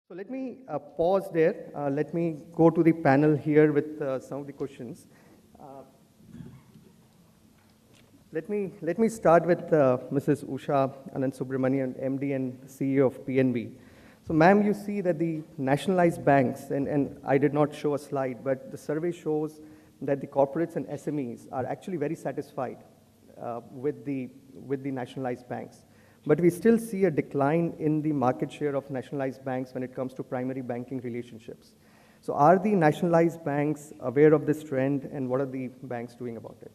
So let me pause there. Let me go to the panel here with some of the questions. Uh, let me start with Mrs. Usha Anand Subramanian, MD and CEO of PNB. So, ma'am, you see that the nationalized banks, and I did not show a slide, but the survey shows that the corporates and SMEs are actually very satisfied with the nationalized banks. But we still see a decline in the market share of nationalized banks when it comes to primary banking relationships. So are the nationalized banks aware of this trend, and what are the banks doing about it?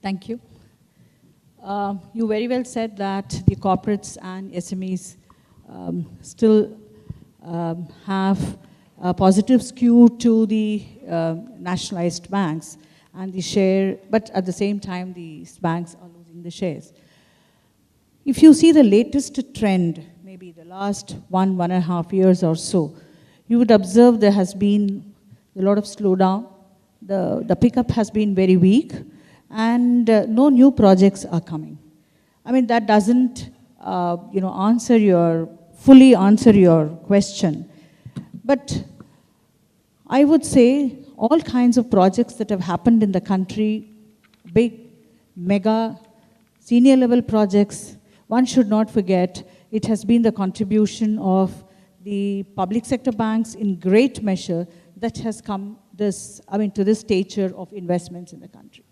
Thank you. You very well said that the corporates and SMEs still have a positive skew to the nationalized banks and the share, but at the same time, these banks are losing the shares. If you see the latest trend, maybe the last 1.5 years or so, you would observe there has been a lot of slowdown. The pickup has been very weak, and no new projects are coming. I mean, that doesn't fully answer your question. But I would say all kinds of projects that have happened in the country, big, mega, senior level projects, one should not forget it has been the contribution of the public sector banks in great measure that has come to this stature of investments in the country.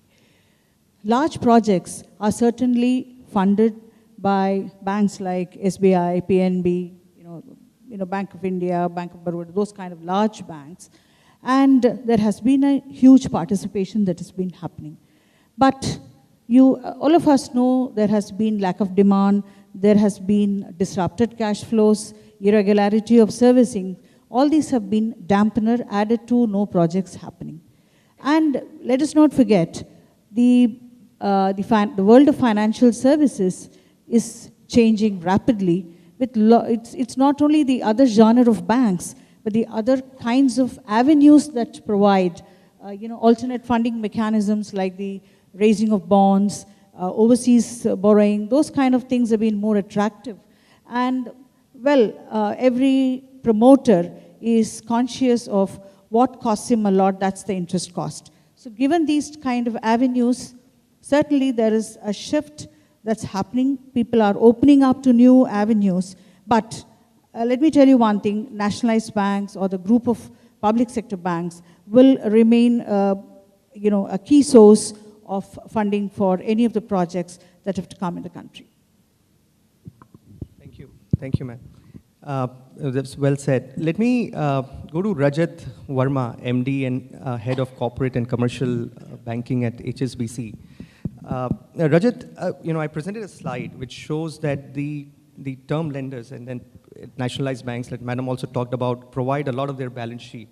Large projects are certainly funded by banks like SBI, PNB, Bank of India, Bank of Baroda, those kind of large banks. And there has been a huge participation that has been happening. But all of us know there has been lack of demand, there has been disrupted cash flows, irregularity of servicing. All these have been dampener added to no projects happening. And let us not forget, the world of financial services is changing rapidly. It's not only the other genre of banks, but the other kinds of avenues that provide, alternate funding mechanisms like the raising of bonds, overseas borrowing, those kind of things have been more attractive. And, every promoter is conscious of what costs him a lot, that's the interest cost. So given these kind of avenues, certainly there is a shift that's happening. People are opening up to new avenues, but let me tell you one thing, nationalized banks or the group of public sector banks will remain a key source of funding for any of the projects that have to come in the country. Thank you. Thank you, ma'am. That's well said. Let me go to Rajat Verma, MD and Head of Corporate and Commercial Banking at HSBC. Rajat, I presented a slide which shows that the term lenders and then nationalized banks, like Madam also talked about, provide a lot of their balance sheet,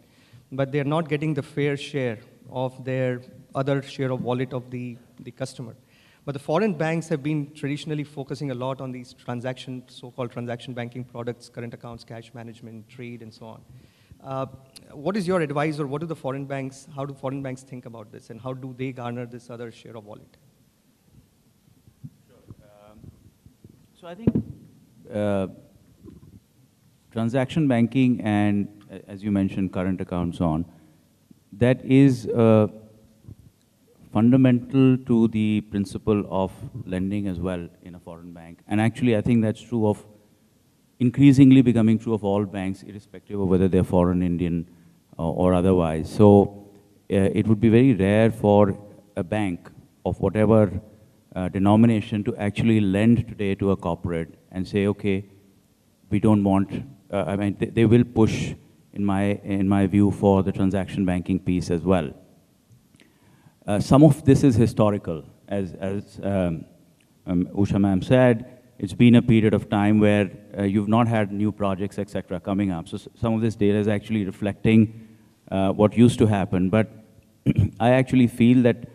but they're not getting the fair share of their other share of wallet of the customer. But the foreign banks have been traditionally focusing a lot on these so-called transaction banking products, current accounts, cash management, trade, and so on. What is your advice, or how do foreign banks think about this, and how do they garner this other share of wallet? Sure. So I think transaction banking and, as you mentioned, current accounts that is fundamental to the principle of lending as well in a foreign bank. And actually, I think that's true of, increasingly becoming true of all banks, irrespective of whether they're foreign, Indian, or otherwise. So it would be very rare for a bank of whatever denomination to actually lend today to a corporate and say, okay, we don't want, they will push, in my view, for the transaction banking piece as well. Some of this is historical. As Usha ma'am said, it's been a period of time where you've not had new projects, etc., coming up. So some of this data is actually reflecting what used to happen. But I actually feel that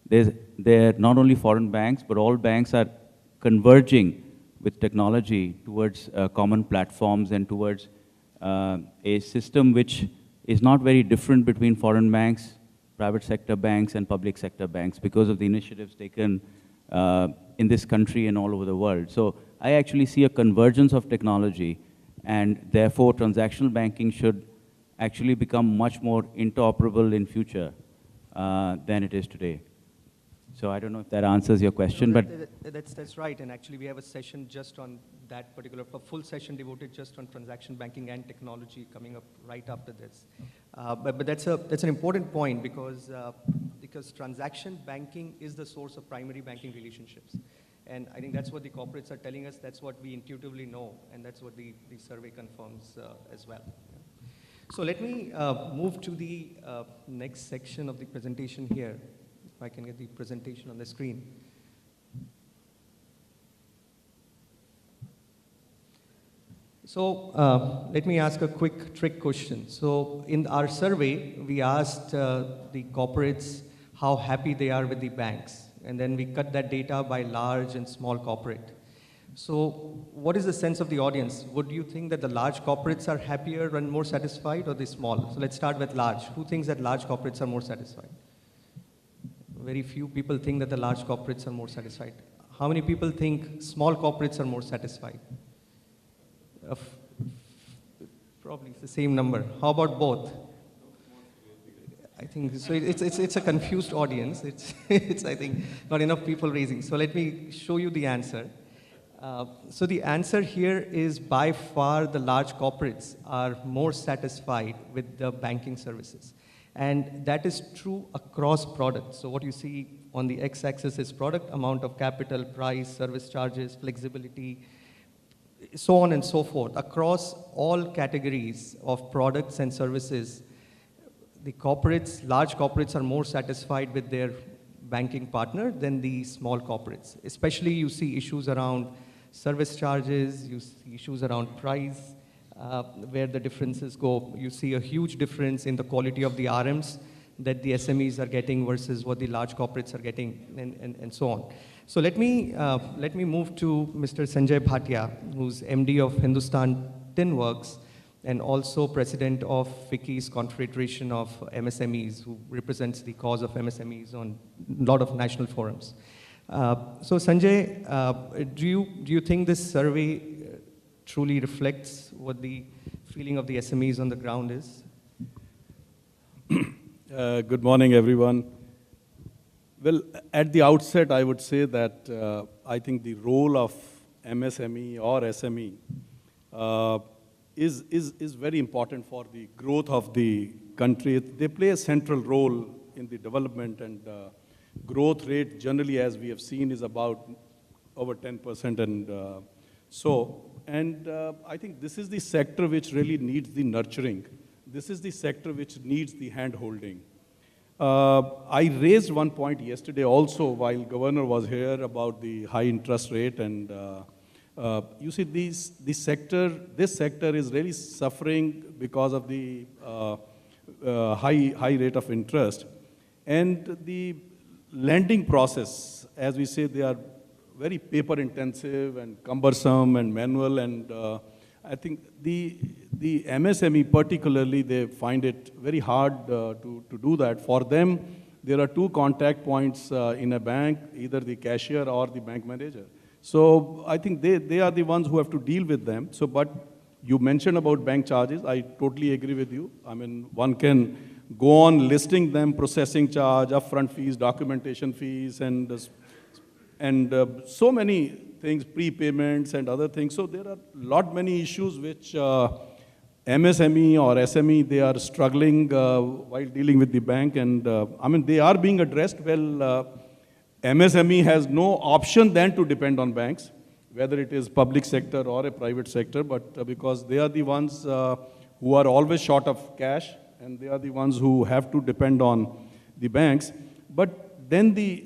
there not only foreign banks, but all banks are converging with technology towards common platforms and towards a system which is not very different between foreign banks, private sector banks, and public sector banks because of the initiatives taken in this country and all over the world. So I actually see a convergence of technology, and therefore transactional banking should actually become much more interoperable in future than it is today. So I don't know if that answers your question, but That's right, and actually we have a session just on that particular, a full session devoted just on transaction banking and technology coming up right after this. But that's an important point because transaction banking is the source of primary banking relationships. And I think that's what the corporates are telling us, that's what we intuitively know, and that's what the survey confirms as well. So let me move to the next section of the presentation here. If I can get the presentation on the screen. So let me ask a quick trick question. So in our survey, we asked the corporates how happy they are with the banks. And then we cut that data by large and small corporate. So what is the sense of the audience? Would you think that the large corporates are happier and more satisfied, or the small? So let's start with large. Who thinks that large corporates are more satisfied? Very few people think that the large corporates are more satisfied. How many people think small corporates are more satisfied? Probably it's the same number. How about both? I think so. It's a confused audience. It's I think not enough people raising. So let me show you the answer. So the answer here is by far the large corporates are more satisfied with the banking services. And that is true across products. So what you see on the x-axis is product, amount of capital, price, service charges, flexibility, so on and so forth. Across all categories of products and services, the corporates, large corporates are more satisfied with their banking partner than the small corporates. Especially you see issues around service charges, you see issues around price, where the differences go. You see a huge difference in the quality of the RMs that the SMEs are getting versus what the large corporates are getting, and so on. So let me move to Mr. Sanjay Bhatia, who's MD of Hindustan Tin Works and also president of FICCI's Confederation of MSMEs, who represents the cause of MSMEs on a lot of national forums. So Sanjay, do you think this survey truly reflects what the feeling of the SMEs on the ground is? Good morning, everyone. Well, at the outset, I would say that I think the role of MSME or SME is very important for the growth of the country. They play a central role in the development, and growth rate generally, as we have seen, is about over 10%. And I think this is the sector which really needs the nurturing. This is the sector which needs the hand-holding. I raised one point yesterday also while Governor was here about the high interest rate, and you see this sector is really suffering because of the high rate of interest. And the lending process, as we say, they are very paper intensive and cumbersome and manual, and I think the MSME particularly, they find it very hard to do that. For them, there are two contact points in a bank, either the cashier or the bank manager. So I think they are the ones who have to deal with them. So, but you mentioned about bank charges, I totally agree with you. I mean, one can go on listing them: processing charge, upfront fees, documentation fees, and so many things, prepayments and other things. So there are many issues which MSME or SME, they are struggling while dealing with the bank, and I mean, they are being addressed. Well, MSME has no option than to depend on banks, whether it is public sector or a private sector, but because they are the ones who are always short of cash, and they are the ones who have to depend on the banks. But then the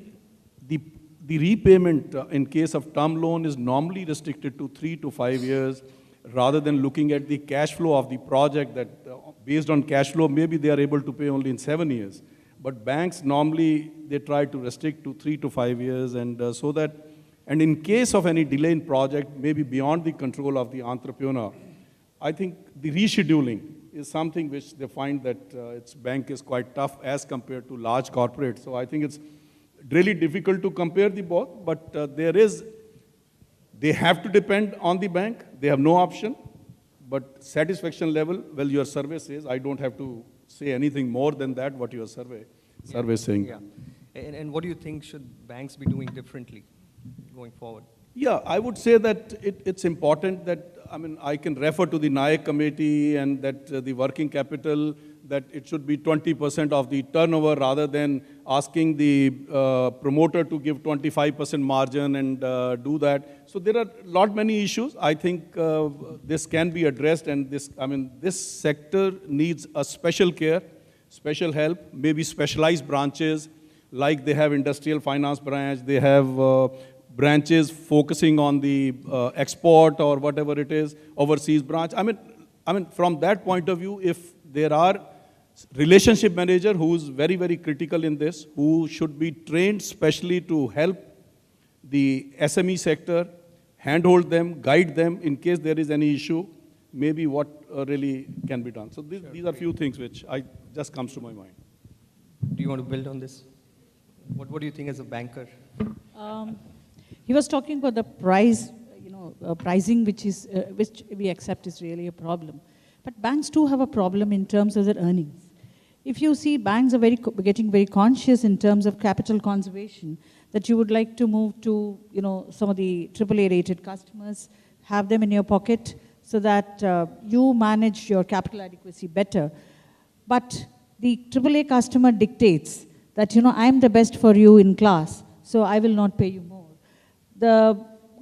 repayment in case of term loan is normally restricted to 3 to 5 years, rather than looking at the cash flow of the project that based on cash flow, maybe they are able to pay only in 7 years. But banks normally, they try to restrict to 3 to 5 years, and so that, and in case of any delay in project, maybe beyond the control of the entrepreneur, I think the rescheduling is something which they find that its bank is quite tough as compared to large corporates. So I think it's really difficult to compare the both, but they have to depend on the bank. They have no option. But satisfaction level, well, your survey says, I don't have to say anything more than that, what your survey is saying. Yeah. And what do you think should banks be doing differently going forward? Yeah, I would say that it's important that, I can refer to the NAYEK committee and that the working capital, that it should be 20% of the turnover rather than asking the promoter to give 25% margin and do that. So there are many issues. I think this can be addressed, and this sector needs a special care, special help, maybe specialized branches, like they have industrial finance branch, they have branches focusing on the export or whatever it is, overseas branch. From that point of view, if there are relationship manager who is very, very critical in this, who should be trained specially to help the SME sector, handhold them, guide them in case there is any issue, maybe what really can be done. So these are few things which just comes to my mind. Do you want to build on this? What do you think as a banker? He was talking about the price, pricing which we accept is really a problem. But banks too have a problem in terms of their earnings. If you see, banks are getting very conscious in terms of capital conservation, that you would like to move to, some of the AAA rated customers, have them in your pocket so that you manage your capital adequacy better. But the AAA customer dictates that, I'm the best for you in class, so I will not pay you more. The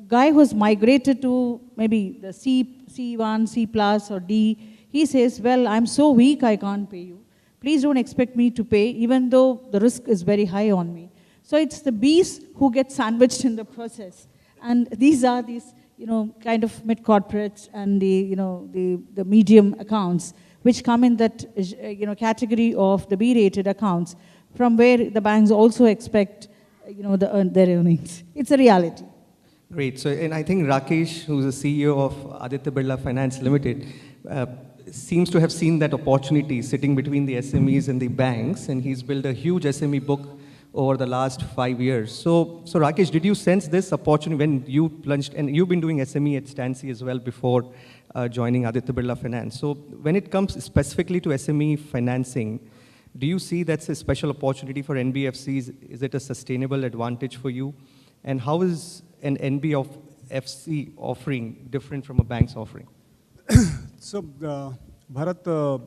guy who's migrated to maybe the C1, C plus or D, he says, well, I'm so weak I can't pay you. Please don't expect me to pay, even though the risk is very high on me. So it's the Bs who get sandwiched in the process. And these are these, kind of mid-corporates and the medium accounts, which come in that, category of the B-rated accounts, from where the banks also expect their earnings. It's a reality. Great. So, and I think Rakesh, who's the CEO of Aditya Birla Finance Limited, seems to have seen that opportunity sitting between the SMEs and the banks, and he's built a huge SME book over the last 5 years. So Rakesh, did you sense this opportunity when you plunged, and you've been doing SME at Stancy as well before joining Aditya Birla Finance. So when it comes specifically to SME financing, do you see that's a special opportunity for NBFCs? Is it a sustainable advantage for you? And how is an NBFC offering different from a bank's offering? So, Bharat,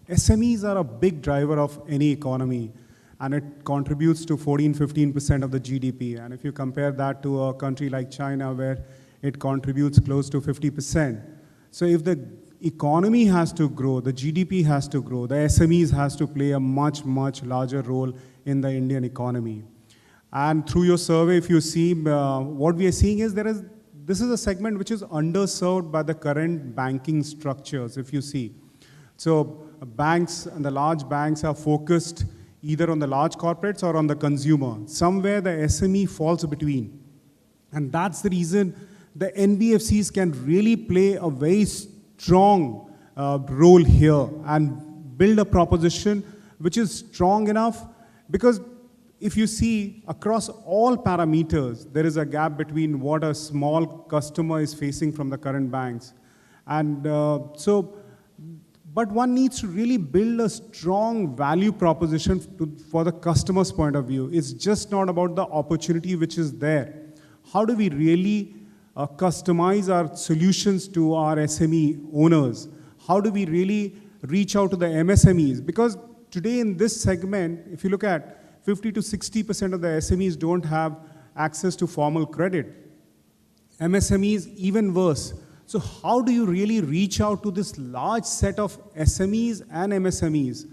SMEs are a big driver of any economy, and it contributes to 14-15% of the GDP. And if you compare that to a country like China, where it contributes close to 50%. So if the economy has to grow, the GDP has to grow, the SMEs has to play a much, much larger role in the Indian economy. And through your survey, if you see, what we are seeing is this is a segment which is underserved by the current banking structures, if you see. So banks and the large banks are focused either on the large corporates or on the consumer. Somewhere the SME falls between. And that's the reason the NBFCs can really play a very strong role here and build a proposition which is strong enough, because if you see across all parameters, there is a gap between what a small customer is facing from the current banks. And but one needs to really build a strong value proposition for the customer's point of view. It's just not about the opportunity which is there. How do we really customize our solutions to our SME owners? How do we really reach out to the MSMEs? Because today in this segment, if you look at 50 to 60% of the SMEs don't have access to formal credit. MSMEs even worse. So how do you really reach out to this large set of SMEs and MSMEs?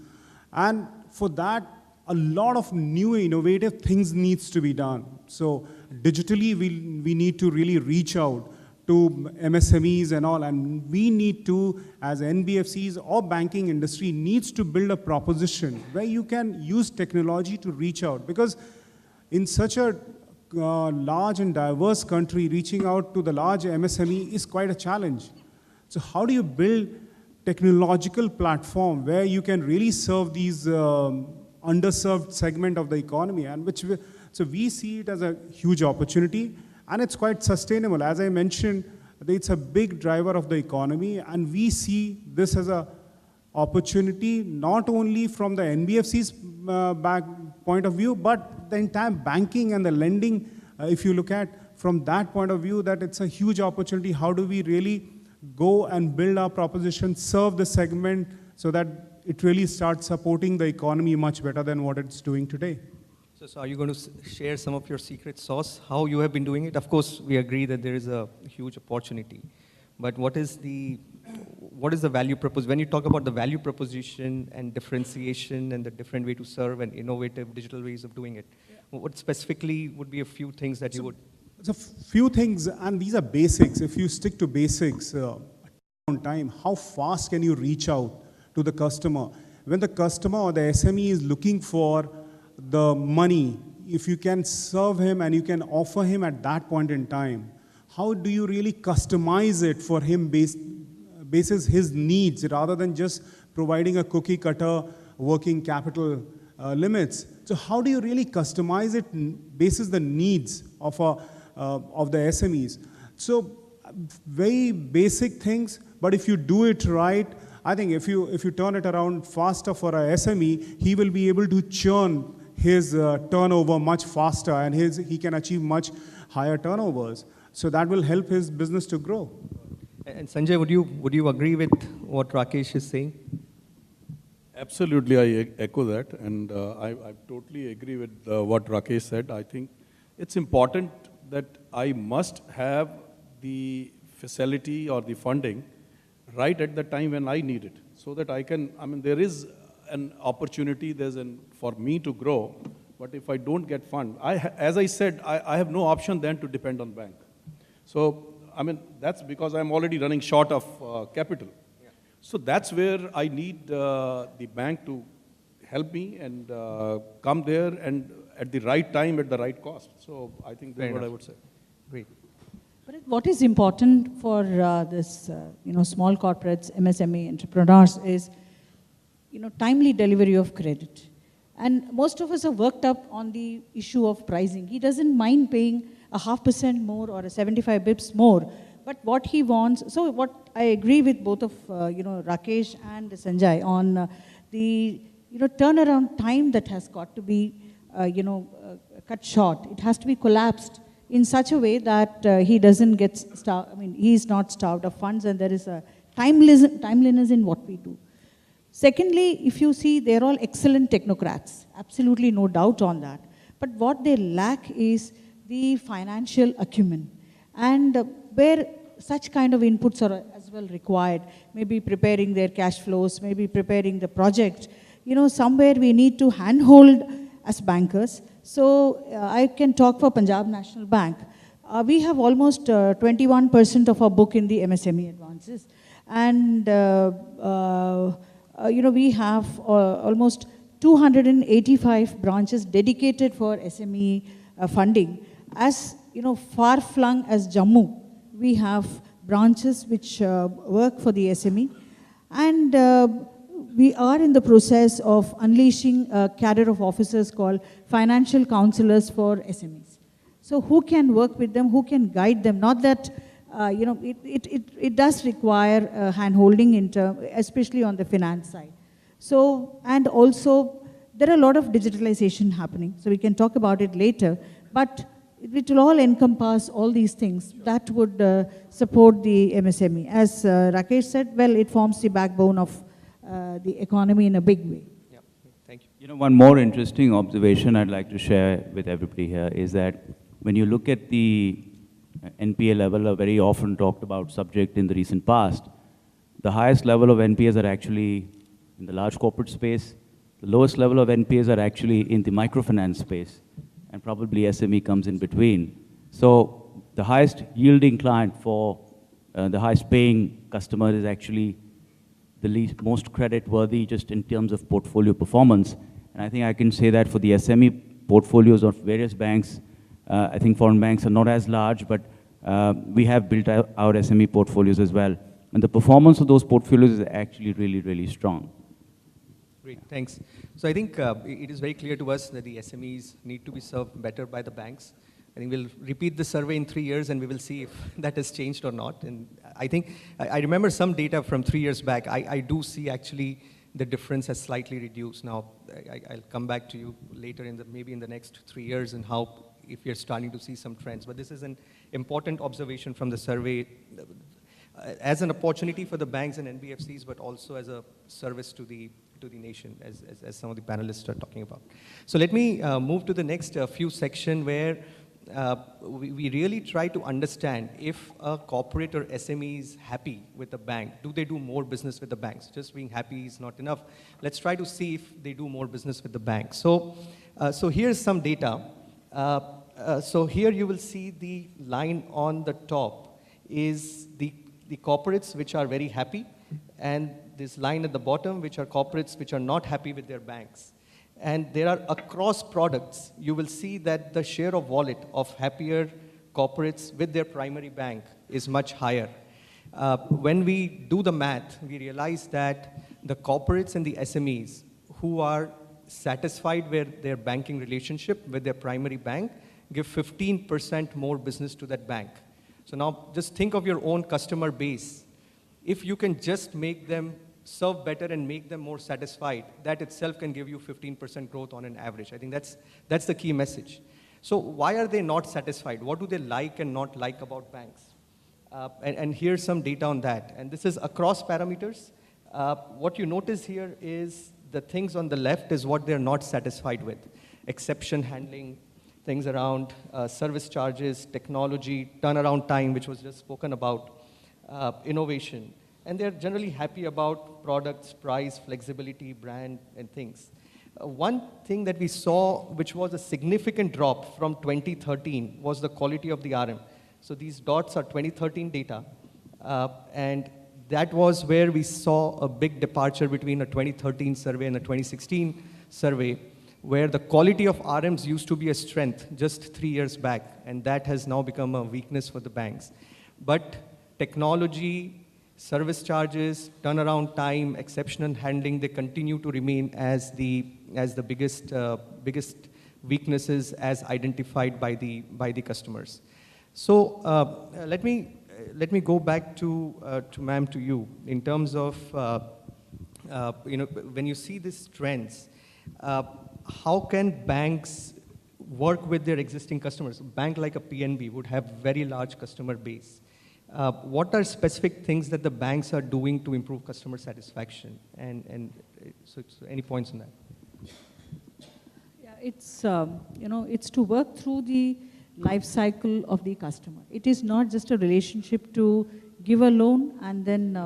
And for that, a lot of new innovative things needs to be done. So digitally, we need to really reach out to MSMEs and all, and we need to, as NBFCs or banking industry, needs to build a proposition where you can use technology to reach out. Because in such a large and diverse country, reaching out to the large MSME is quite a challenge. So how do you build technological platform where you can really serve these underserved segment of the economy, and so we see it as a huge opportunity, and it's quite sustainable. As I mentioned, it's a big driver of the economy, and we see this as a opportunity not only from the NBFC's point of view, but the entire banking and the lending, if you look at from that point of view, that it's a huge opportunity. How do we really go and build our proposition, serve the segment so that it really starts supporting the economy much better than what it's doing today? So are you going to share some of your secret sauce, how you have been doing it? Of course, we agree that there is a huge opportunity. But what is the value proposition? When you talk about the value proposition and differentiation and the different way to serve and innovative digital ways of doing it, what specifically would be a few things that you would? There's a few things, and these are basics. If you stick to basics on time, how fast can you reach out to the customer? When the customer or the SME is looking for the money, if you can serve him and you can offer him at that point in time, how do you really customize it for him basis his needs rather than just providing a cookie cutter working capital limits? So how do you really customize it basis the needs of the SMEs? So very basic things, but if you do it right, I think if you turn it around faster for a SME, he will be able to churn his turnover much faster, and he can achieve much higher turnovers. So that will help his business to grow. And Sanjay, would you agree with what Rakesh is saying? Absolutely, I echo that, and I totally agree with what Rakesh said. I think it's important that I must have the facility or the funding right at the time when I need it, so that there is an opportunity, for me to grow, but if I don't get fund, as I said, I have no option then to depend on bank. So, that's because I'm already running short of capital. Yeah. So that's where I need the bank to help me and come there and at the right time, at the right cost. So I think that's what I would say. Great. But what is important for this, small corporates, MSME entrepreneurs is, timely delivery of credit. And most of us are worked up on the issue of pricing. He doesn't mind paying 0.5% more or a 75 bips more, but what he wants, so what I agree with both of, Rakesh and Sanjay on the, turnaround time that has got to be, cut short. It has to be collapsed in such a way that he doesn't get he's not starved of funds, and there is a timeliness in what we do. Secondly, if you see, they're all excellent technocrats, absolutely no doubt on that. But what they lack is the financial acumen. And where such kind of inputs are as well required, maybe preparing their cash flows, maybe preparing the project, somewhere we need to handhold as bankers. So I can talk for Punjab National Bank. We have almost 21% of our book in the MSME advances. And we have almost 285 branches dedicated for SME funding. As far-flung as Jammu, we have branches which work for the SME. And we are in the process of unleashing a cadre of officers called financial counselors for SMEs. So who can work with them, who can guide them? Not that, it does require hand-holding, especially on the finance side. So, and also, there are a lot of digitalization happening, so we can talk about it later, but it will all encompass all these things that would support the MSME. As Rakesh said, well, it forms the backbone of the economy in a big way. Yeah, thank you. One more interesting observation I'd like to share with everybody here is that when you look at the NPA level, a very often talked about subject in the recent past, the highest level of NPAs are actually in the large corporate space. The lowest level of NPAs are actually in the microfinance space, and probably SME comes in between. So the highest yielding client for the highest paying customer is actually the most credit worthy just in terms of portfolio performance. And I think I can say that for the SME portfolios of various banks, I think foreign banks are not as large, but we have built out our SME portfolios as well. And the performance of those portfolios is actually really, really strong. Great, thanks. So I think it is very clear to us that the SMEs need to be served better by the banks. I think we'll repeat the survey in 3 years and we will see if that has changed or not. And I think, I remember some data from 3 years back. I do see actually the difference has slightly reduced. Now, I'll come back to you later maybe in the next 3 years and how, if you're starting to see some trends. But this is an important observation from the survey as an opportunity for the banks and NBFCs, but also as a service to the nation, as some of the panelists are talking about. So let me move to the next few section where we really try to understand if a corporate or SME is happy with the bank, do they do more business with the banks? Just being happy is not enough. Let's try to see if they do more business with the bank. So here's some data. So here you will see the line on the top is the corporates which are very happy, and this line at the bottom which are corporates which are not happy with their banks. And there are across products, you will see that the share of wallet of happier corporates with their primary bank is much higher. When we do the math, we realize that the corporates and the SMEs who are satisfied with their banking relationship with their primary bank give 15% more business to that bank. So now just think of your own customer base. If you can just make them serve better and make them more satisfied, that itself can give you 15% growth on an average. I think that's the key message. So why are they not satisfied? What do they like and not like about banks? And here's some data on that. And this is across parameters. What you notice here is the things on the left is what they're not satisfied with. Exception handling, things around service charges, technology, turnaround time, which was just spoken about, innovation. And they're generally happy about products, price, flexibility, brand, and things. One thing that we saw, which was a significant drop from 2013, was the quality of the RM. So these dots are 2013 data. And that was where we saw a big departure between a 2013 survey and a 2016 survey, where the quality of RMs used to be a strength just 3 years back, and that has now become a weakness for the banks. But technology, service charges, turnaround time, exceptional handling, they continue to remain as the biggest weaknesses as identified by the customers. So let me go back to ma'am, to you, in terms of when you see these trends, how can banks work with their existing customers? A bank like a PNB would have very large customer base. What are specific things that the banks are doing to improve customer satisfaction? And so any points on that? Yeah, it's to work through the life cycle of the customer. It is not just a relationship to give a loan and then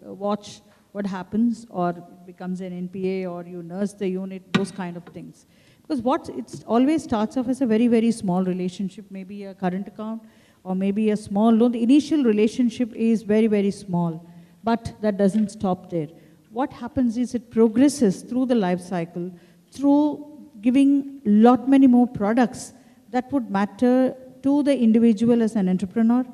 watch what happens, or it becomes an NPA, or you nurse the unit, those kind of things. Because it always starts off as a very, very small relationship, maybe a current account, or maybe a small loan. The initial relationship is very, very small, but that doesn't stop there. What happens is it progresses through the life cycle, through giving lot many more products that would matter to the individual as an entrepreneur,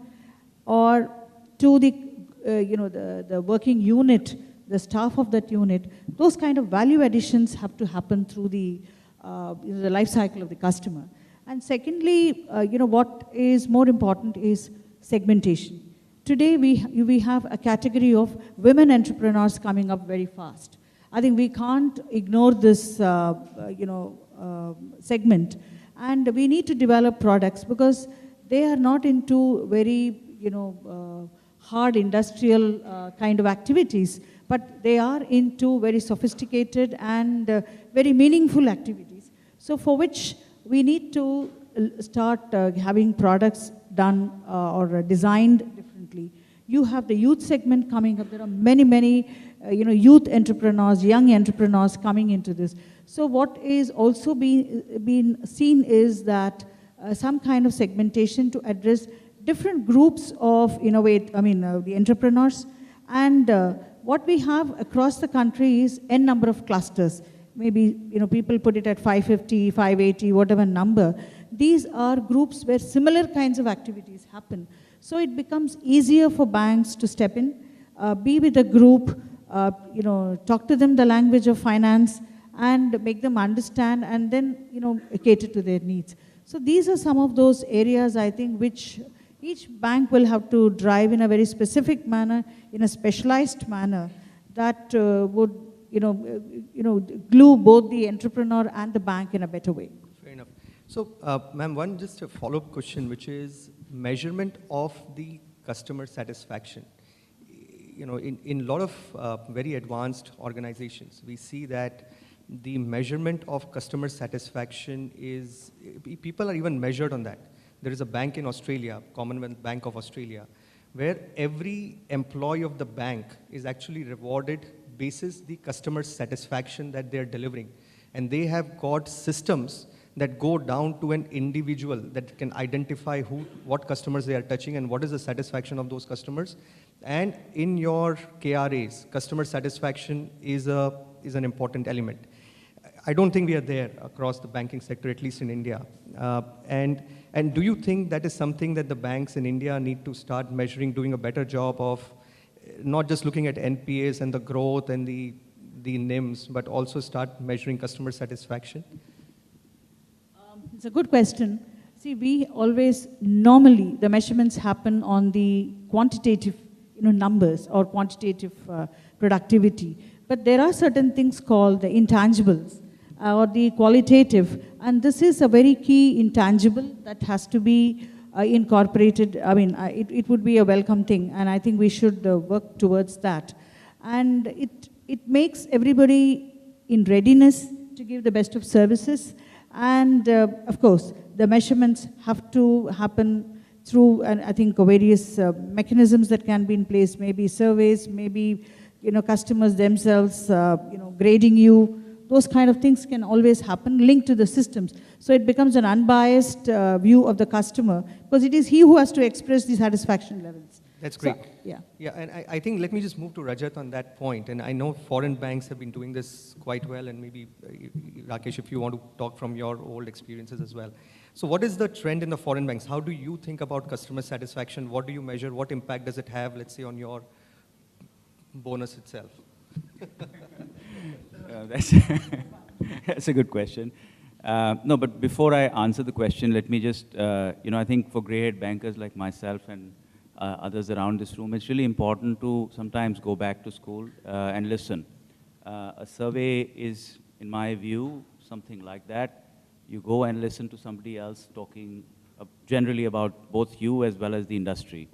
or to the working unit, the staff of that unit. Those kind of value additions have to happen through the life cycle of the customer. And secondly, what is more important is segmentation. Today, we have a category of women entrepreneurs coming up very fast. I think we can't ignore this, segment. And we need to develop products because they are not into very, hard industrial kind of activities, but they are into very sophisticated and very meaningful activities. So for which we need to start having products done or designed differently. You have the youth segment coming up. There are many, many youth entrepreneurs, young entrepreneurs coming into this. So what is also being seen is that some kind of segmentation to address different groups of the entrepreneurs. And what we have across the country is n number of clusters. Maybe people put it at 550, 580, whatever number. These are groups where similar kinds of activities happen. So it becomes easier for banks to step in, be with a group, talk to them the language of finance and make them understand and then, cater to their needs. So these are some of those areas, I think, which each bank will have to drive in a very specific manner, in a specialized manner, that would, glue both the entrepreneur and the bank in a better way. Fair enough. So, ma'am, just a follow-up question, which is measurement of the customer satisfaction. In a lot of very advanced organizations, we see that the measurement of customer satisfaction is, people are even measured on that. There is a bank in Australia, Commonwealth Bank of Australia, where every employee of the bank is actually rewarded basis the customer satisfaction that they're delivering. And they have got systems that go down to an individual that can identify what customers they are touching and what is the satisfaction of those customers. And in your KRAs, customer satisfaction is an important element. I don't think we are there across the banking sector, at least in India. And do you think that is something that the banks in India need to start measuring, doing a better job of not just looking at NPAs and the growth and the NIMs, but also start measuring customer satisfaction? It's a good question. See, we always, normally, the measurements happen on the quantitative numbers or quantitative productivity. But there are certain things called the intangibles or the qualitative, and this is a very key intangible that has to be incorporated. I mean, it would be a welcome thing, and I think we should work towards that. And it makes everybody in readiness to give the best of services. And of course, the measurements have to happen through, and I think, various mechanisms that can be in place, maybe surveys, maybe customers themselves, grading you. Those kind of things can always happen, linked to the systems. So it becomes an unbiased view of the customer, because it is he who has to express the satisfaction levels. That's great. So, yeah. Yeah, and I think, let me just move to Rajat on that point. And I know foreign banks have been doing this quite well, and maybe, Rakesh, if you want to talk from your old experiences as well. So what is the trend in the foreign banks? How do you think about customer satisfaction? What do you measure? What impact does it have, let's say, on your bonus itself? That's a good question. No, but before I answer the question, let me just, I think for grey-haired bankers like myself and others around this room, it's really important to sometimes go back to school and listen. A survey is, in my view, something like that. You go and listen to somebody else talking generally about both you as well as the industry.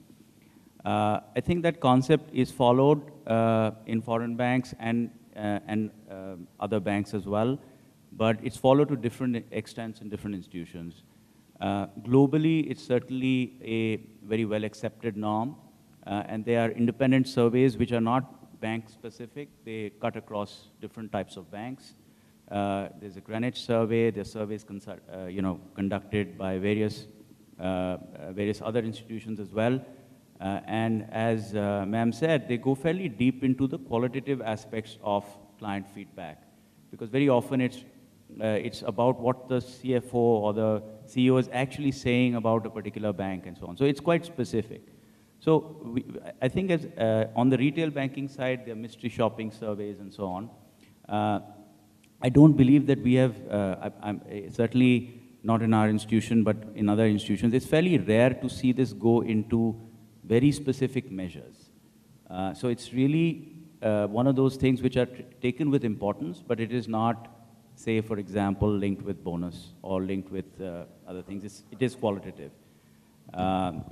I think that concept is followed in foreign banks and other banks as well, but it's followed to different extents in different institutions. Globally, it's certainly a very well-accepted norm, and they are independent surveys which are not bank-specific. They cut across different types of banks. There's a Greenwich survey. There's surveys conducted by various other institutions as well. And as ma'am said, they go fairly deep into the qualitative aspects of client feedback, because very often it's about what the CFO or the CEO is actually saying about a particular bank and so on. So it's quite specific. So I think on the retail banking side, there are mystery shopping surveys and so on. I don't believe that we have, certainly not in our institution, but in other institutions, it's fairly rare to see this go into very specific measures. So it's really one of those things which are taken with importance, but it is not, say, for example, linked with bonus or linked with other things. It is qualitative.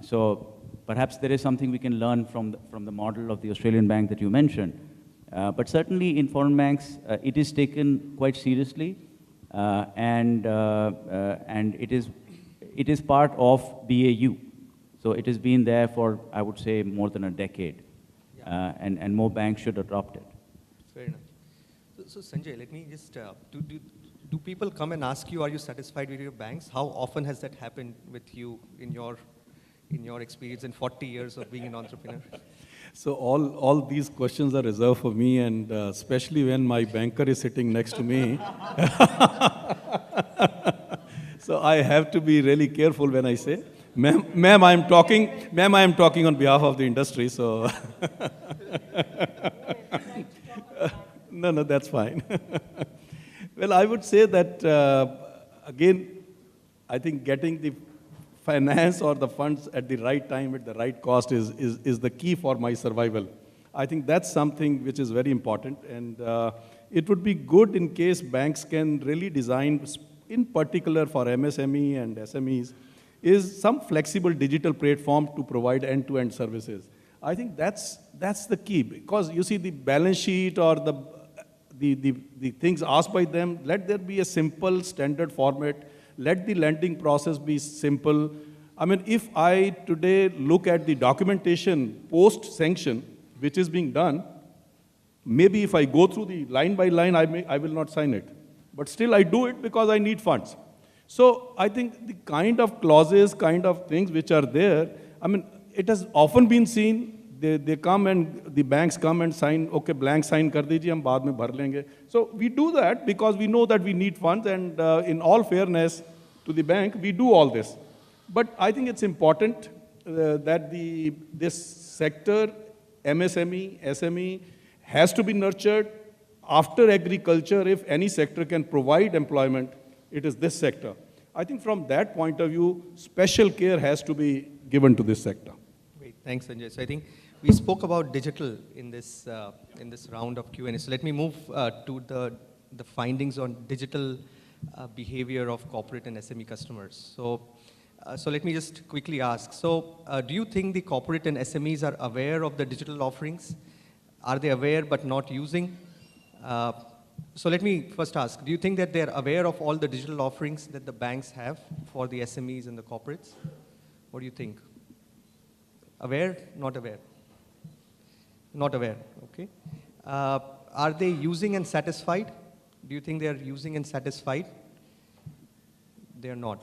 So perhaps there is something we can learn from the model of the Australian bank that you mentioned. But certainly in foreign banks, it is taken quite seriously, and it is part of BAU. So it has been there for, I would say, more than a decade, and more banks should adopt it. Fair enough. So Sanjay, let me just, do people come and ask you, are you satisfied with your banks? How often has that happened with you in your experience in 40 years of being an entrepreneur? So all these questions are reserved for me, and especially when my banker is sitting next to me. So I have to be really careful when I say, ma'am, I am talking on behalf of the industry, so. No, no, that's fine. Well, I would say that, again, I think getting the finance or the funds at the right time, at the right cost is the key for my survival. I think that's something which is very important. And it would be good in case banks can really design, in particular for MSME and SMEs, is some flexible digital platform to provide end-to-end services. I think that's the key, because you see the balance sheet or the things asked by them, let there be a simple standard format, let the lending process be simple. I mean, if I today look at the documentation post-sanction, which is being done, maybe if I go through the line by line, I will not sign it. But still I do it because I need funds. So I think the kind of clauses, kind of things which are there, I mean, it has often been seen, they come and the banks come and sign, okay, blank sign kar dijiye, hum baad mein bhar lenge. So we do that because we know that we need funds, and in all fairness to the bank, we do all this. But I think it's important that this sector, MSME, SME, has to be nurtured. After agriculture, if any sector can provide employment, it is this sector. I think from that point of view, special care has to be given to this sector. Great, thanks, Sanjay. So I think we spoke about digital in this round of Q&A. So let me move to the findings on digital behavior of corporate and SME customers. So let me just quickly ask. So do you think the corporate and SMEs are aware of the digital offerings? Are they aware but not using? So let me first ask, do you think that they're aware of all the digital offerings that the banks have for the SMEs and the corporates? What do you think? Aware, not aware? Not aware, okay. Are they using and satisfied? Do you think they are using and satisfied? They are not.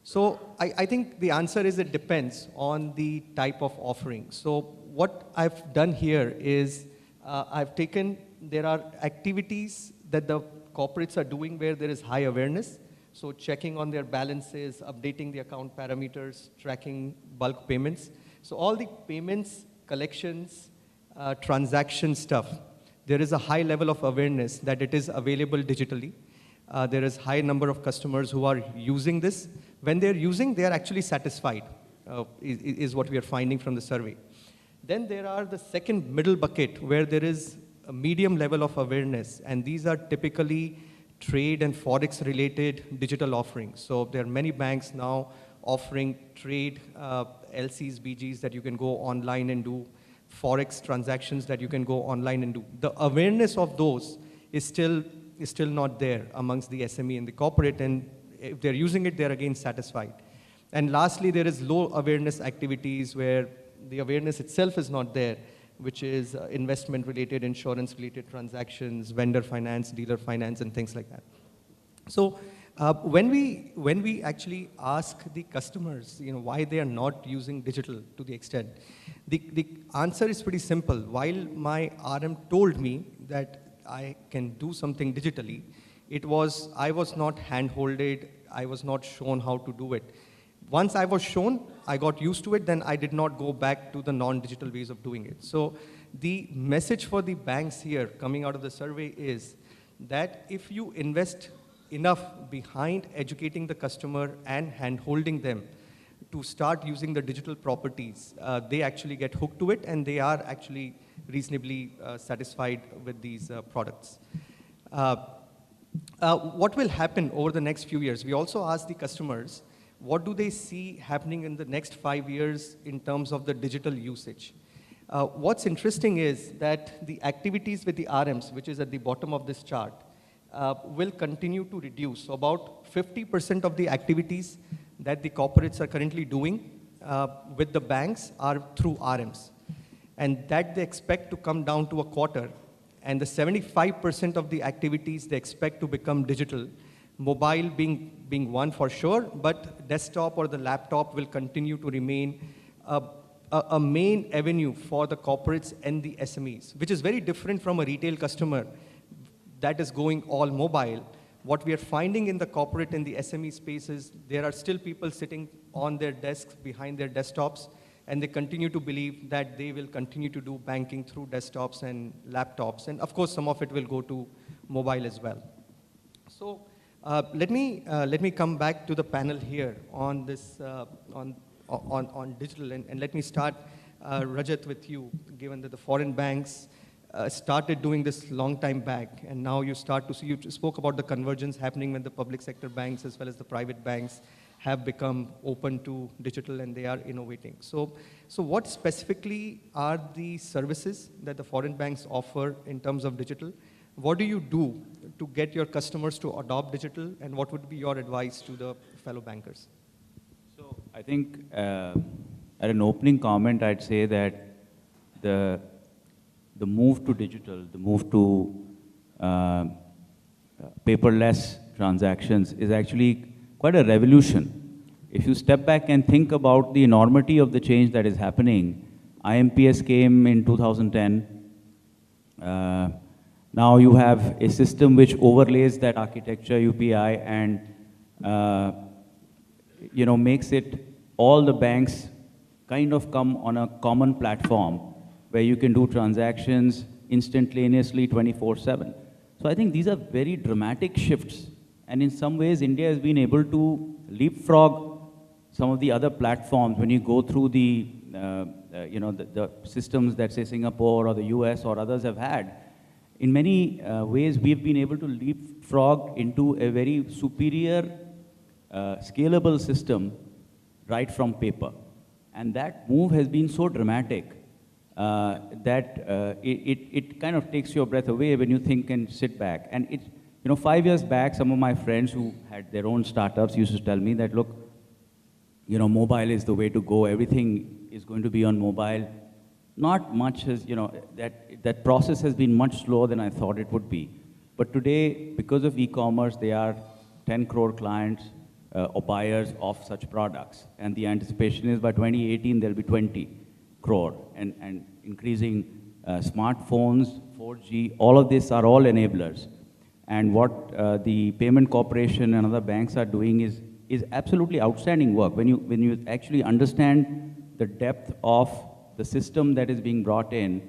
So I think the answer is it depends on the type of offering. So what I've done here is there are activities that the corporates are doing where there is high awareness. So checking on their balances, updating the account parameters, tracking bulk payments. So all the payments, collections, transaction stuff, there is a high level of awareness that it is available digitally. There is high number of customers who are using this. When they're using, they are actually satisfied, is what we are finding from the survey. Then there are the second middle bucket where there is a medium level of awareness, and these are typically trade and forex related digital offerings. So there are many banks now offering trade LCs, BGs that you can go online and do, forex transactions that you can go online and do. The awareness of those is still not there amongst the SME and the corporate, and if they're using it, they're again satisfied. And lastly, there is low awareness activities where the awareness itself is not there, which is investment-related, insurance-related transactions, vendor finance, dealer finance, and things like that. So when we actually ask the customers, why they are not using digital to the extent, the answer is pretty simple. While my RM told me that I can do something digitally, I was not hand-holded, I was not shown how to do it. Once I was shown, I got used to it, then I did not go back to the non-digital ways of doing it. So the message for the banks here coming out of the survey is that if you invest enough behind educating the customer and hand-holding them to start using the digital properties, they actually get hooked to it, and they are actually reasonably satisfied with these products. What will happen over the next few years? We also asked the customers, what do they see happening in the next 5 years in terms of the digital usage? What's interesting is that the activities with the RMs, which is at the bottom of this chart, will continue to reduce. So about 50% of the activities that the corporates are currently doing with the banks are through RMs. And that they expect to come down to a quarter. And the 75% of the activities they expect to become digital, mobile being one for sure, but desktop or the laptop will continue to remain a main avenue for the corporates and the SMEs, which is very different from a retail customer that is going all mobile. What we are finding in the corporate and the SME spaces, there are still people sitting on their desks behind their desktops, and they continue to believe that they will continue to do banking through desktops and laptops, and of course some of it will go to mobile as well. So let me come back to the panel here on this on digital, and let me start, Rajat, with you. Given that the foreign banks started doing this long time back, and now you start to see, you spoke about the convergence happening when the public sector banks as well as the private banks have become open to digital and they are innovating. So what specifically are the services that the foreign banks offer in terms of digital? What do you do to get your customers to adopt digital, and what would be your advice to the fellow bankers? So I think at an opening comment, I'd say that the move to digital, the move to paperless transactions is actually quite a revolution. If you step back and think about the enormity of the change that is happening, IMPS came in 2010. Now you have a system which overlays that architecture, UPI, and makes it all the banks kind of come on a common platform where you can do transactions instantaneously 24/7. So I think these are very dramatic shifts. And in some ways, India has been able to leapfrog some of the other platforms when you go through the systems that, say, Singapore or the US or others have had. In many ways, we've been able to leapfrog into a very superior, scalable system right from paper. And that move has been so dramatic that it kind of takes your breath away when you think and sit back. And 5 years back, some of my friends who had their own startups used to tell me that, look, mobile is the way to go. Everything is going to be on mobile. Not much has, that process has been much slower than I thought it would be. But today, because of e-commerce, there are 10 crore clients or buyers of such products. And the anticipation is by 2018, there'll be 20 crore. And increasing smartphones, 4G, all of these are all enablers. And what the Payment Corporation and other banks are doing is absolutely outstanding work. When you actually understand the depth of the system that is being brought in,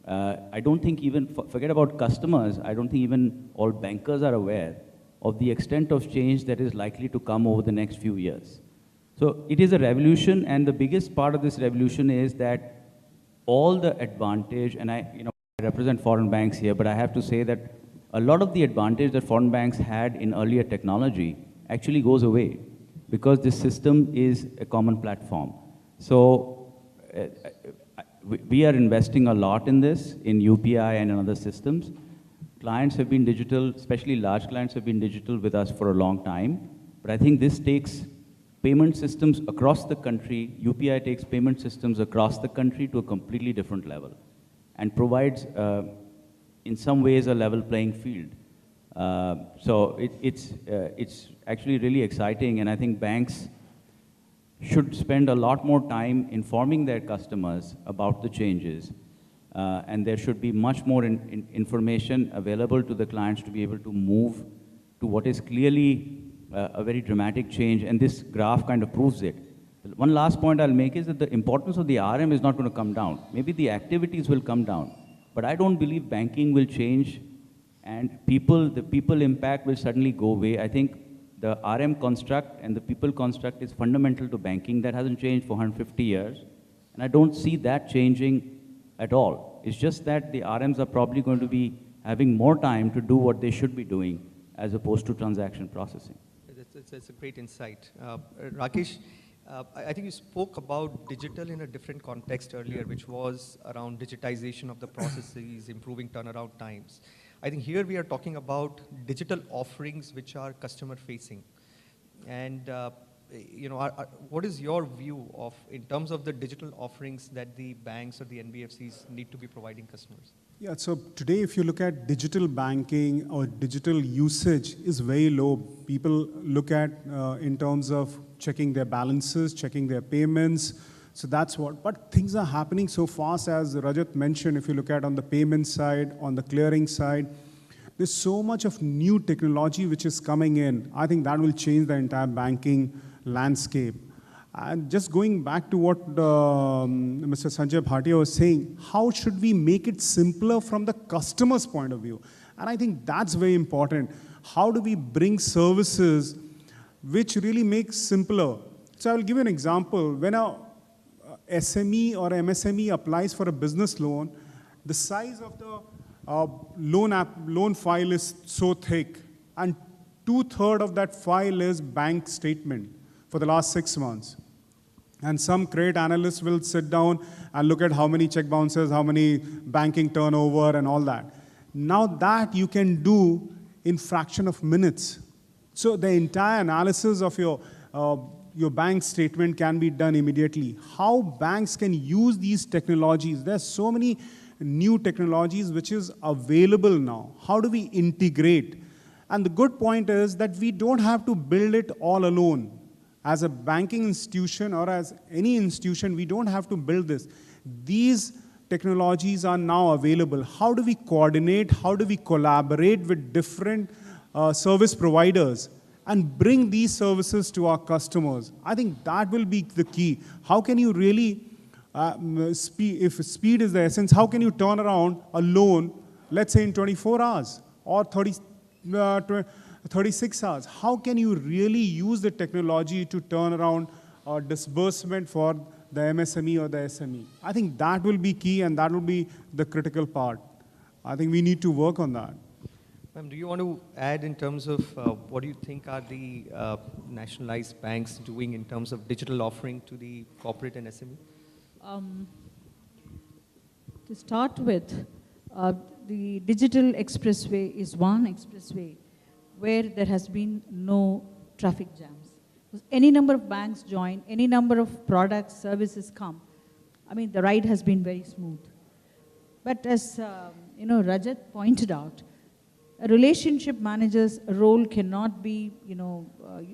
I don't think even, forget about customers, I don't think even all bankers are aware of the extent of change that is likely to come over the next few years. So it is a revolution, and the biggest part of this revolution is that all the advantage, and I represent foreign banks here, but I have to say that a lot of the advantage that foreign banks had in earlier technology actually goes away because this system is a common platform. So we are investing a lot in this, in UPI and in other systems. Clients have been digital, especially large clients have been digital with us for a long time. But I think this takes payment systems across the country, UPI takes payment systems across the country to a completely different level and provides, in some ways, a level playing field. So it's actually really exciting, and I think banks should spend a lot more time informing their customers about the changes, and there should be much more information available to the clients to be able to move to what is clearly a very dramatic change, and this graph kind of proves it. One last point I'll make is that the importance of the RM is not going to come down. Maybe the activities will come down, but I don't believe banking will change, and the people impact will suddenly go away. I think the RM construct and the people construct is fundamental to banking. That hasn't changed for 150 years, and I don't see that changing at all. It's just that the RMs are probably going to be having more time to do what they should be doing as opposed to transaction processing. That's a great insight. Rakesh, I think you spoke about digital in a different context earlier, which was around digitization of the processes, improving turnaround times. I think here we are talking about digital offerings which are customer facing. And what is your view of, in terms of the digital offerings that the banks or the NBFCs need to be providing customers? Yeah, so today if you look at digital banking or digital usage is very low. People look at in terms of checking their balances, checking their payments. So that's what, but things are happening so fast, as Rajat mentioned. If you look at on the payment side, on the clearing side, there's so much of new technology which is coming in. I think that will change the entire banking landscape. And just going back to what Mr. Sanjay Bhatia was saying, how should we make it simpler from the customer's point of view? And I think that's very important. How do we bring services which really make simpler? So I will give you an example. When a SME or MSME applies for a business loan, the size of the loan file is so thick, and 2/3 of that file is bank statement for the last 6 months. And some credit analysts will sit down and look at how many check bounces, how many banking turnover, and all that. Now that you can do in fraction of minutes. So the entire analysis of your bank statement can be done immediately. How banks can use these technologies? There's so many new technologies which is available now. How do we integrate? And the good point is that we don't have to build it all alone. As a banking institution or as any institution, we don't have to build this. These technologies are now available. How do we coordinate? How do we collaborate with different service providers and bring these services to our customers? I think that will be the key. How can you really, if speed is the essence, how can you turn around a loan, let's say in 24 hours or 36 hours? How can you really use the technology to turn around a disbursement for the MSME or the SME? I think that will be key, and that will be the critical part. I think we need to work on that. Ma'am, do you want to add in terms of what do you think are the nationalized banks doing in terms of digital offering to the corporate and SME? To start with, the digital expressway is one expressway where there has been no traffic jams. Any number of banks join, any number of products, services come. I mean, the ride has been very smooth. But as Rajat pointed out, a relationship manager's role cannot be,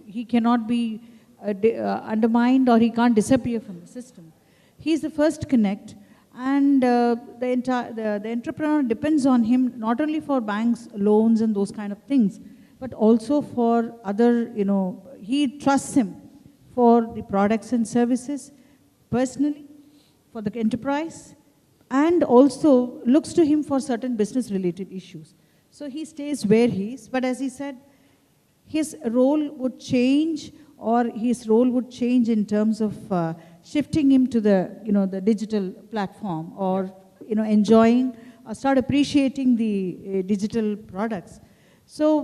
he cannot be undermined, or he can't disappear from the system. He's the first connect, and the entrepreneur depends on him not only for banks, loans, and those kind of things, but also for other, he trusts him for the products and services personally, for the enterprise, and also looks to him for certain business-related issues. So he stays where he is, but as he said, his role would change, or his role would change in terms of shifting him to the, the digital platform, or, enjoying, start appreciating the digital products. So,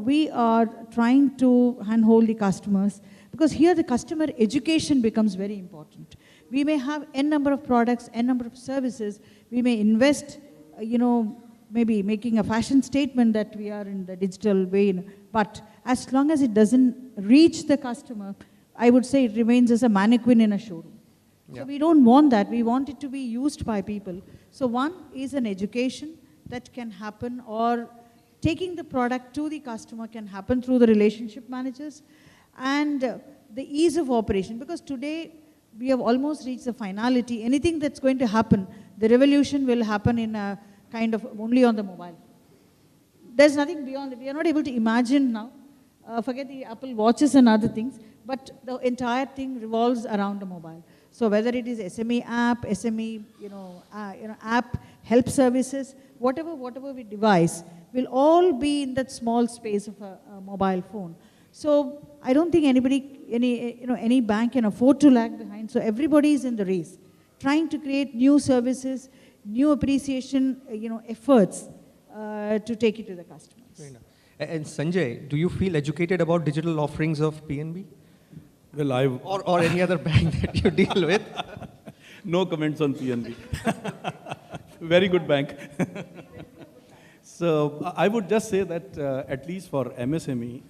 we are trying to handhold the customers, because here the customer education becomes very important. We may have n number of products, n number of services. We may invest, maybe making a fashion statement that we are in the digital way, but as long as it doesn't reach the customer, I would say it remains as a mannequin in a showroom. Yeah. So we don't want that. We want it to be used by people. So one is an education that can happen, or taking the product to the customer can happen through the relationship managers, and the ease of operation, because today we have almost reached the finality. Anything that's going to happen, the revolution will happen in a kind of only on the mobile. There's nothing beyond it. We are not able to imagine now. Forget the Apple Watches and other things, but the entire thing revolves around the mobile. So whether it is SME app, SME, app, help services, whatever we devise, will all be in that small space of a mobile phone. So I don't think any bank can afford to lag behind. So everybody is in the race, trying to create new services, new appreciation, efforts to take it to the customers. Fair enough. And Sanjay, do you feel educated about digital offerings of PNB? Well, or any other bank that you deal with? No comments on PNB. Very good bank. So I would just say that at least for MSME,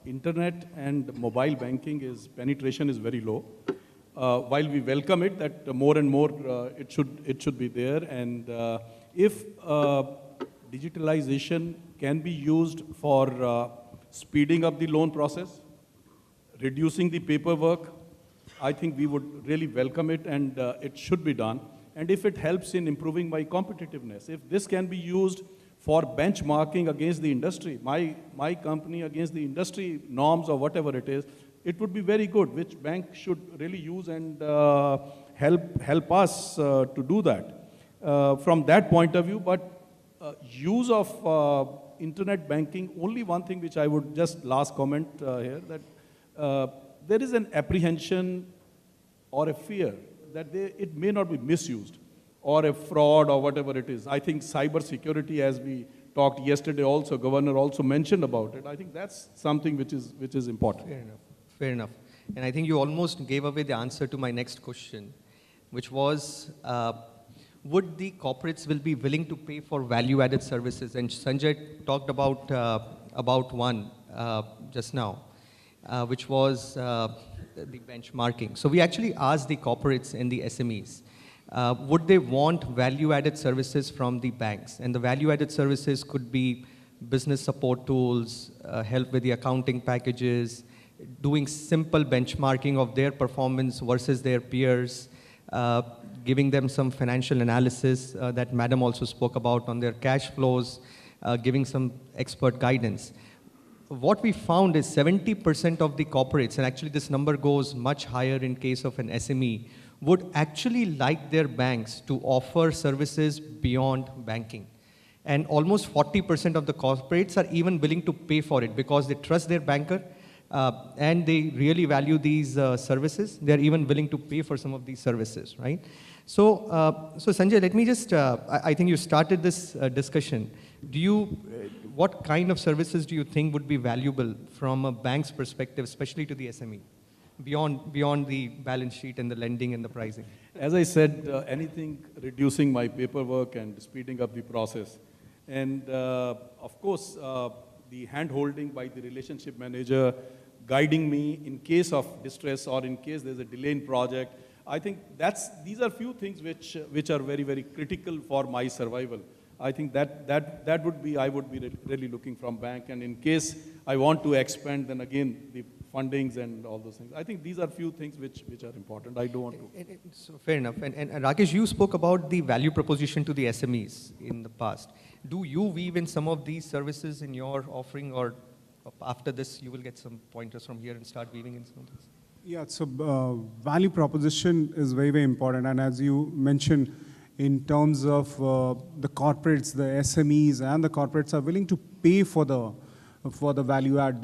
internet and mobile banking penetration is very low. While we welcome it, that more and more it should be there, and if digitalization can be used for speeding up the loan process, reducing the paperwork, I think we would really welcome it, and it should be done. And if it helps in improving my competitiveness, if this can be used for benchmarking against the industry, my company against the industry norms or whatever it it would be very good, which bank should really use and help us to do that. From that point of view, but use of internet banking, only one thing which I would just last comment here, that there is an apprehension or a fear that it may not be misused or a fraud or whatever it is. I think cyber security, as we talked yesterday also, Governor also mentioned about it. I think that's something which is important. Fair enough. Fair enough. And I think you almost gave away the answer to my next question, which was, would the corporates will be willing to pay for value-added services? And Sanjay talked about one just now, which was the benchmarking. So we actually asked the corporates and the SMEs, would they want value-added services from the banks? And the value-added services could be business support tools, help with the accounting packages, doing simple benchmarking of their performance versus their peers, giving them some financial analysis that Madam also spoke about on their cash flows, giving some expert guidance. What we found is 70% of the corporates, and actually this number goes much higher in case of an SME, would actually like their banks to offer services beyond banking. And almost 40% of the corporates are even willing to pay for it because they trust their banker and they really value these services. They're even willing to pay for some of these services, right? So, Sanjay, let me just, I think you started this discussion. What kind of services do you think would be valuable from a bank's perspective, especially to the SME, beyond the balance sheet and the lending and the pricing? As I said, anything reducing my paperwork and speeding up the process. And of course, the hand-holding by the relationship manager, guiding me in case of distress or in case there's a delay in project. I think these are few things which are very, very critical for my survival. I think that would be, I would be really looking from bank. And in case I want to expand, then again, the fundings and all those things. I think these are few things which are important. I don't want to. So fair enough. And Rakesh, you spoke about the value proposition to the SMEs in the past. Do you weave in some of these services in your offering, or after this you will get some pointers from here and start weaving in some of this? Yeah, so value proposition is very, very important. And as you mentioned, in terms of the corporates, the SMEs and the corporates are willing to pay for the value add.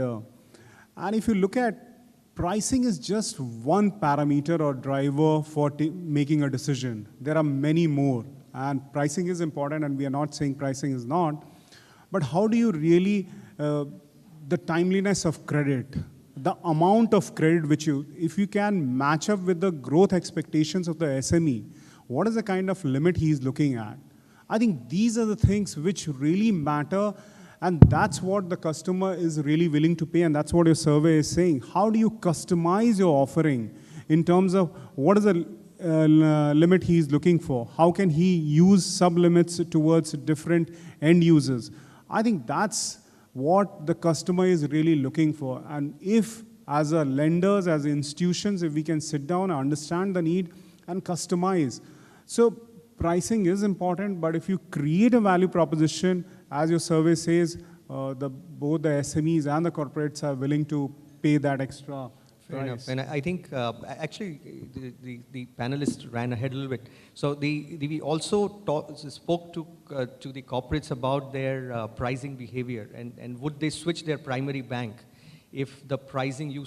And if you look at pricing is just one parameter or driver for making a decision. There are many more. And pricing is important, and we are not saying pricing is not. But how do you really, the timeliness of credit, the amount of credit which if you can match up with the growth expectations of the SME, what is the kind of limit he is looking at? I think these are the things which really matter, and that's what the customer is really willing to pay, and that's what your survey is saying. How do you customize your offering in terms of what is the limit he is looking for? How can he use sub-limits towards different end users? I think that's what the customer is really looking for. And if, as a lenders, as institutions, if we can sit down and understand the need and customize. So pricing is important, but if you create a value proposition, as your survey says, both the SMEs and the corporates are willing to pay that extra Fair price. enough. And I think actually the panelists ran ahead a little bit. So we also spoke to the corporates about their pricing behavior and would they switch their primary bank if the pricing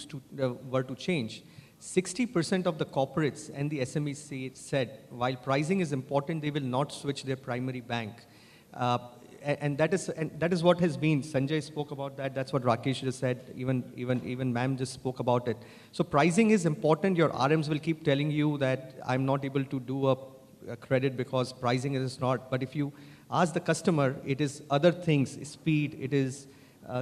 were to change. 60% of the corporates and the SMEs said while pricing is important, they will not switch their primary bank. And that is what has been. Sanjay spoke about that. That's what Rakesh just said. Even ma'am just spoke about it. So pricing is important. Your RMs will keep telling you that I'm not able to do a credit because pricing is not. But if you ask the customer, it is other things, speed. It is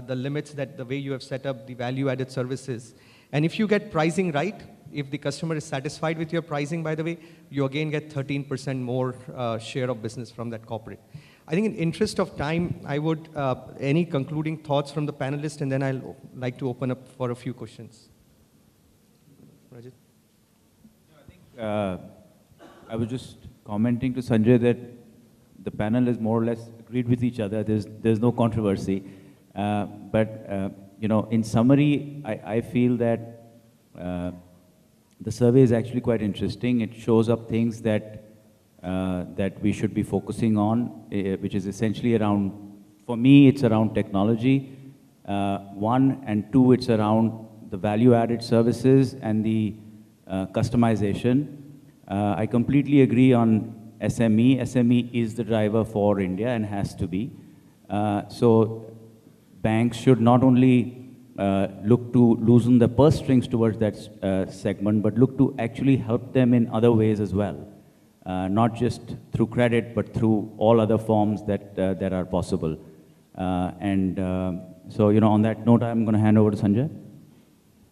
the limits that the way you have set up the value-added services. And if you get pricing right, if the customer is satisfied with your pricing, by the way, you again get 13% more share of business from that corporate. I think in interest of time, I would, any concluding thoughts from the panelists, and then I'll like to open up for a few questions. Rajat? I was just commenting to Sanjay that the panel is more or less agreed with each other. There's no controversy. But in summary, I feel that the survey is actually quite interesting. It shows up things that that we should be focusing on, which is essentially around, for me, it's around technology, one, and two, it's around the value-added services and the customization. I completely agree on SME. SME is the driver for India and has to be. So banks should not only look to loosen the purse strings towards that segment, but look to actually help them in other ways as well. Not just through credit, but through all other forms that, that are possible. So, on that note, I'm going to hand over to Sanjay.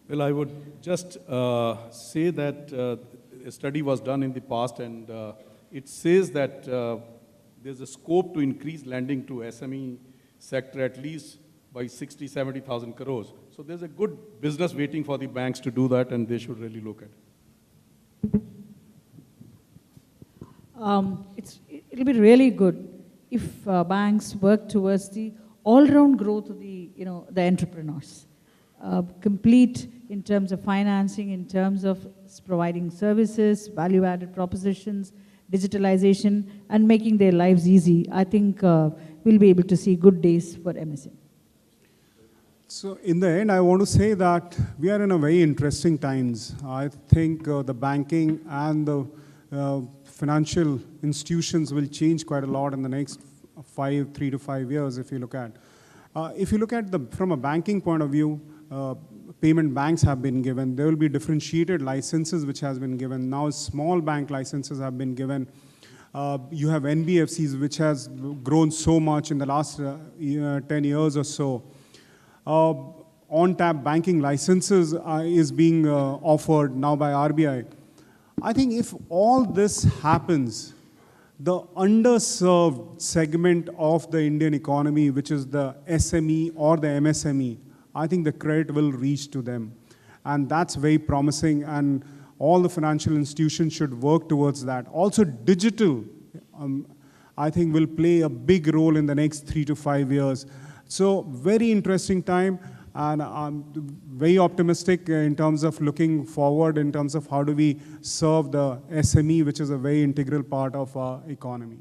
Well, I would just say that a study was done in the past, and it says that there's a scope to increase lending to SME sector at least by 60-70,000 crores. So there's a good business waiting for the banks to do that, and they should really look at it. It'll be really good if banks work towards the all-round growth of the, the entrepreneurs. Complete in terms of financing, in terms of providing services, value-added propositions, digitalization, and making their lives easy. I think we'll be able to see good days for MSME. So in the end, I want to say that we are in a very interesting times. I think the banking and the financial institutions will change quite a lot in the next 3 to 5 years, if you look at. From a banking point of view, payment banks have been given. There will be differentiated licenses which has been given. Now small bank licenses have been given. You have NBFCs, which has grown so much in the last 10 years or so. On-tap banking licenses is being offered now by RBI. I think if all this happens, the underserved segment of the Indian economy, which is the SME or the MSME, I think the credit will reach to them. And that's very promising, and all the financial institutions should work towards that. Also digital, I think, will play a big role in the next 3 to 5 years. So very interesting time, and I'm very optimistic in terms of looking forward in terms of how do we serve the SME, which is a very integral part of our economy.